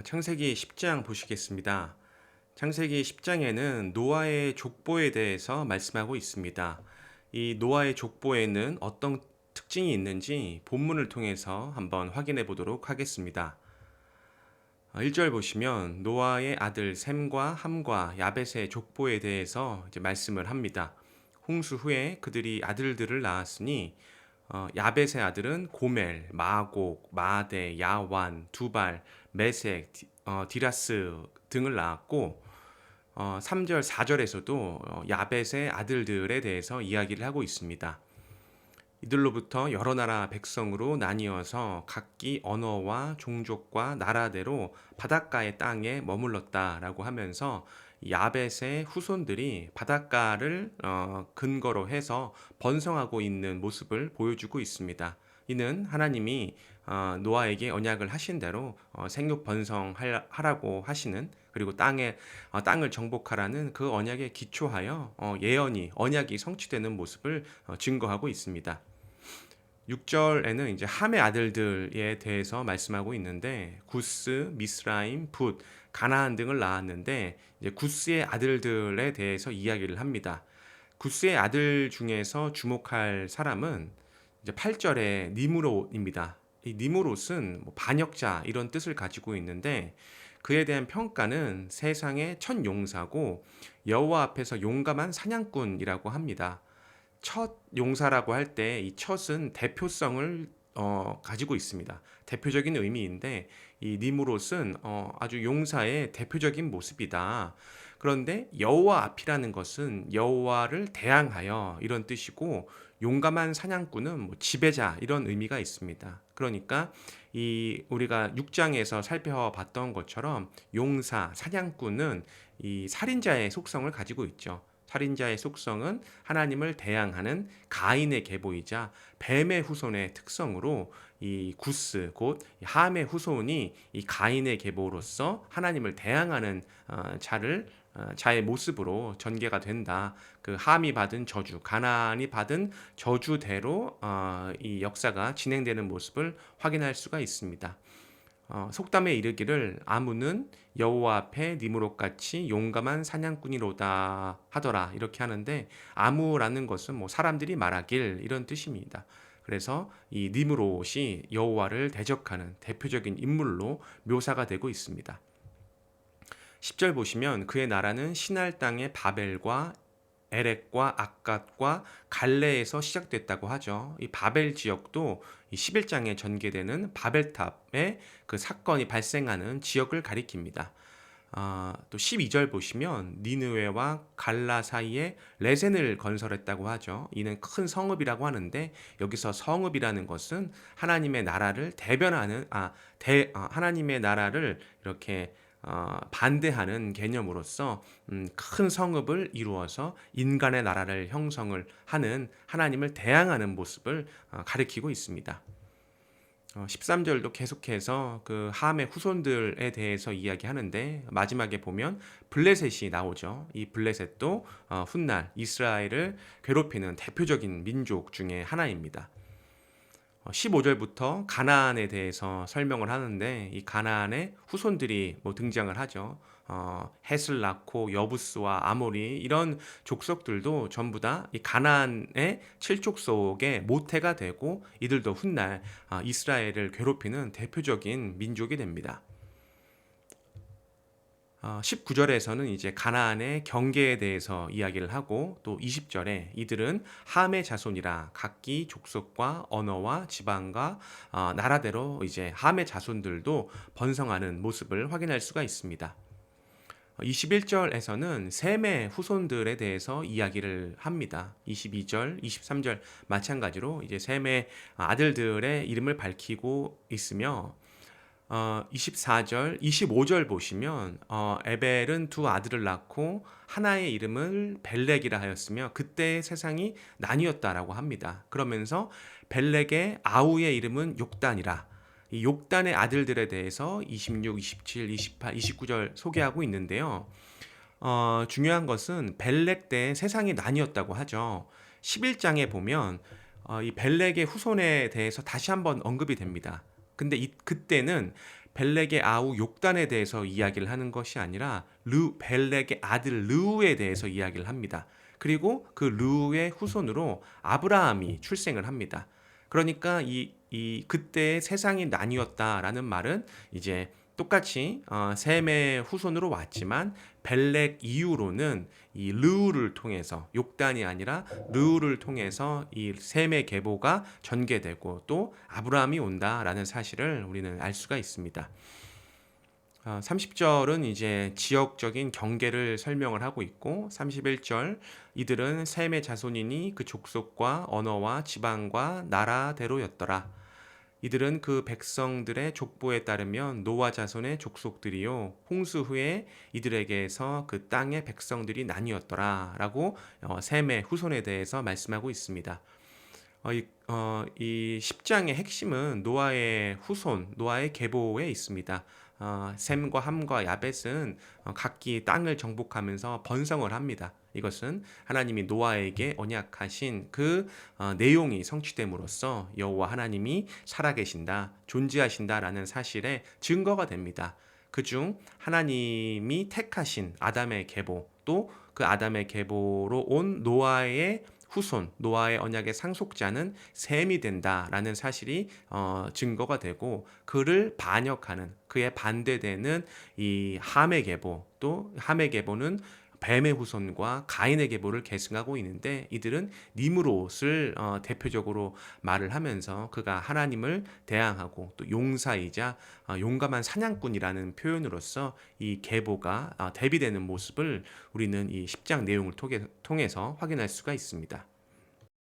창세기 10장 보시겠습니다. 창세기 10장에는 노아의 족보에 대해서 말씀하고 있습니다. 이 노아의 족보에는 어떤 특징이 있는지 본문을 통해서 한번 확인해 보도록 하겠습니다. 1절 보시면 노아의 아들 셈과 함과 야벳의 족보에 대해서 이제 말씀을 합니다. 홍수 후에 그들이 아들들을 낳았으니 야벳의 아들은 고멜, 마곡, 마대, 야완, 두발, 메색, 디라스 등을 낳았고 3절, 4절에서도 야벳의 아들들에 대해서 이야기를 하고 있습니다. 이들로부터 여러 나라 백성으로 나뉘어서 각기 언어와 종족과 나라대로 바닷가의 땅에 머물렀다라고 하면서 야벳의 후손들이 바닷가를 근거로 해서 번성하고 있는 모습을 보여주고 있습니다. 이는 하나님이 노아에게 언약을 하신 대로 생육 번성하라고 하시는, 그리고 땅을 정복하라는 그 언약에 기초하여 예언이 언약이 성취되는 모습을 증거하고 있습니다. 6절에는 이제 함의 아들들에 대해서 말씀하고 있는데 구스, 미스라임, 붓, 가나안 등을 낳았는데 이제 구스의 아들들에 대해서 이야기를 합니다. 구스의 아들 중에서 주목할 사람은 이제 8절의 니므롯입니다. 이 니므롯은 뭐 반역자 이런 뜻을 가지고 있는데 그에 대한 평가는 세상의 첫 용사고 여호와 앞에서 용감한 사냥꾼이라고 합니다. 첫 용사라고 할 때 이 첫"은 대표성을 가지고 있습니다. 대표적인 의미인데 이 니므롯은 아주 용사의 대표적인 모습이다. 그런데 여호와 앞이라는 것은 여호와를 대항하여 이런 뜻이고, 용감한 사냥꾼은 뭐 지배자 이런 의미가 있습니다. 그러니까 이 우리가 6장에서 살펴봤던 것처럼 용사, 사냥꾼은 이 살인자의 속성을 가지고 있죠. 살인자의 속성은 하나님을 대항하는 가인의 계보이자 뱀의 후손의 특성으로 이 구스 곧 함의 후손이 이 가인의 계보로서 하나님을 대항하는 자의 모습으로 전개가 된다. 그 함이 받은 저주, 가나안이 받은 저주대로 이 역사가 진행되는 모습을 확인할 수가 있습니다. 속담에 이르기를 아무는 여호와 앞에 니므롯같이 용감한 사냥꾼이로다 하더라, 이렇게 하는데 아무라는 것은 뭐 사람들이 말하길 이런 뜻입니다. 그래서 이 니므롯이 여호와를 대적하는 대표적인 인물로 묘사가 되고 있습니다. 10절 보시면 그의 나라는 시날 땅의 바벨과 에렉과 악갓과 갈레에서 시작됐다고 하죠. 이 바벨 지역도 이 11장에 전개되는 바벨탑의 그 사건이 발생하는 지역을 가리킵니다. 또 12절 보시면 니느웨와 갈라 사이에 레센을 건설했다고 하죠. 이는 큰 성읍이라고 하는데 여기서 성읍이라는 것은 하나님의 나라를 대변하는 하나님의 나라를 이렇게 반대하는 개념으로서 큰 성읍을 이루어서 인간의 나라를 형성을 하는 하나님을 대항하는 모습을 가리키고 있습니다. 13절도 계속해서 그 함의 후손들에 대해서 이야기하는데 마지막에 보면 블레셋이 나오죠. 이 블레셋도 훗날 이스라엘을 괴롭히는 대표적인 민족 중에 하나입니다. 15절부터 가나안에 대해서 설명을 하는데 이 가나안의 후손들이 뭐 등장을 하죠. 헷을 낳고 여부스와 아모리 이런 족속들도 전부 다 이 가나안의 칠족속의 모태가 되고 이들도 훗날 이스라엘을 괴롭히는 대표적인 민족이 됩니다. 19절에서는 이제 가나안의 경계에 대해서 이야기를 하고 또 20절에 이들은 함의 자손이라 각기 족속과 언어와 지방과 나라대로 이제 함의 자손들도 번성하는 모습을 확인할 수가 있습니다. 21절에서는 셈의 후손들에 대해서 이야기를 합니다. 22절, 23절 마찬가지로 이제 셈의 아들들의 이름을 밝히고 있으며 24절, 25절 보시면 에벨은 두 아들을 낳고 하나의 이름을 벨렉이라 하였으며 그때의 세상이 나뉘었다라고 합니다. 그러면서 벨렉의 아우의 이름은 욕단이라, 이 욕단의 아들들에 대해서 26, 27, 28, 29절 소개하고 있는데요. 중요한 것은 벨렉 때 세상이 나뉘었다고 하죠. 11장에 보면 이 벨렉의 후손에 대해서 다시 한번 언급이 됩니다. 근데 그때는 벨렉의 아우 욕단에 대해서 이야기를 하는 것이 아니라 벨렉의 아들 르우에 대해서 이야기를 합니다. 그리고 그 르우의 후손으로 아브라함이 출생을 합니다. 그러니까 그때 세상이 나뉘었다라는 말은 이제 똑같이 셈의 후손으로 왔지만 벨렉 이후로는 이 르우를 통해서 욕단이 아니라 르우를 통해서 이 셈의 계보가 전개되고 또 아브라함이 온다라는 사실을 우리는 알 수가 있습니다. 30절은 이제 지역적인 경계를 설명을 하고 있고 31절 이들은 셈의 자손이니 그 족속과 언어와 지방과 나라대로였더라. 이들은 그 백성들의 족보에 따르면 노아 자손의 족속들이요 홍수 후에 이들에게서 그 땅의 백성들이 나뉘었더라라고 셈의 후손에 대해서 말씀하고 있습니다. 이 10장의 핵심은 노아의 후손, 노아의 계보에 있습니다. 셈과 함과 야벳은 각기 땅을 정복하면서 번성을 합니다. 이것은 하나님이 노아에게 언약하신 그 내용이 성취됨으로써 여호와 하나님이 살아계신다, 존재하신다라는 사실의 증거가 됩니다. 그중 하나님이 택하신 아담의 계보, 또 그 아담의 계보로 온 노아의 후손, 노아의 언약의 상속자는 셈이 된다라는 사실이 증거가 되고 그를 반역하는 그에 반대되는 이 함의 계보, 또 함의 계보는 뱀의 후손과 가인의 계보를 계승하고 있는데 이들은 니므롯을 대표적으로 말을 하면서 그가 하나님을 대항하고 또 용사이자 용감한 사냥꾼이라는 표현으로서 이 계보가 대비되는 모습을 우리는 이 10장 내용을 통해서 확인할 수가 있습니다.